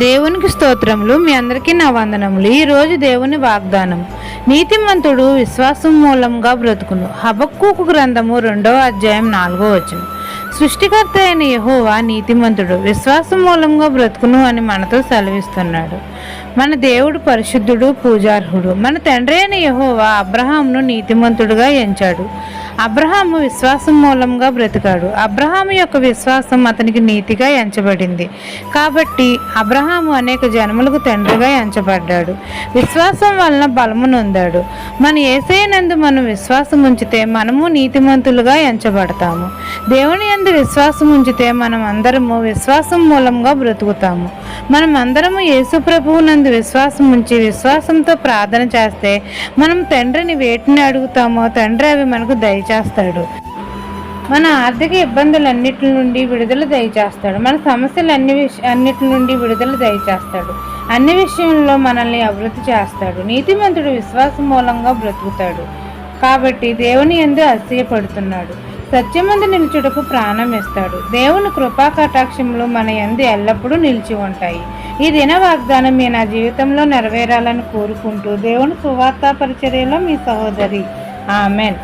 దేవునికి స్తోత్రములు. మీ అందరికీ నా వందనములు. ఈరోజు దేవుని వాగ్దానం, నీతిమంతుడు విశ్వాసం మూలంగా బ్రతుకును. హబక్కూకు గ్రంథము 2వ అధ్యాయం 4వ వచనం. సృష్టికర్త అయిన యెహోవా నీతిమంతుడు, విశ్వాసం మూలంగా బ్రతుకును అని మనతో సెలవిస్తున్నాడు. మన దేవుడు పరిశుద్ధుడు, పూజార్హుడు. మన తండ్రి అయిన యెహోవా అబ్రహామును నీతిమంతుడుగా ఎంచాడు. అబ్రహాము విశ్వాసం మూలంగా బ్రతికాడు. అబ్రహాము యొక్క విశ్వాసం అతనికి నీతిగా ఎంచబడింది. కాబట్టి అబ్రహాము అనేక జన్మలకు తండ్రిగా ఎంచబడ్డాడు. విశ్వాసం వలన బలము నొందాడు. మన యేసయ్యనందు మనం విశ్వాసం ఉంచితే మనము నీతిమంతులుగా ఎంచబడతాము. దేవుని యందు విశ్వాసం ఉంచితే మనం అందరము విశ్వాసం మూలంగా బ్రతుకుతాము. మనం అందరము యేసు ప్రభువు నందు విశ్వాసం ఉంచి విశ్వాసంతో ప్రార్థన చేస్తే మనం తండ్రిని వేటిని అడుగుతామో తండ్రి అవి మనకు దయచేస్తాడు. మన ఆర్థిక ఇబ్బందులన్నిటి నుండి విడుదల దయచేస్తాడు. మన సమస్యలన్నిటి నుండి విడుదల దయచేస్తాడు. అన్ని విషయంలో మనల్ని అభివృద్ధి చేస్తాడు. నీతిమంతుడు విశ్వాసం మూలంగా బ్రతుకుతాడు. కాబట్టి దేవుని యందు అసూయపడుతున్నాడు. సత్యమందు నిలుచుటకు ప్రాణం ఇస్తాడు. దేవుని కృపా కటాక్షములు మన యందు ఎల్లప్పుడూ నిలిచి ఉంటాయి. ఈ దిన వాగ్దానం మీ నా జీవితంలో నెరవేరాలని కోరుకుంటూ దేవుని సువార్తా పరిచర్యలో మీ సహోదరి. ఆమెన్.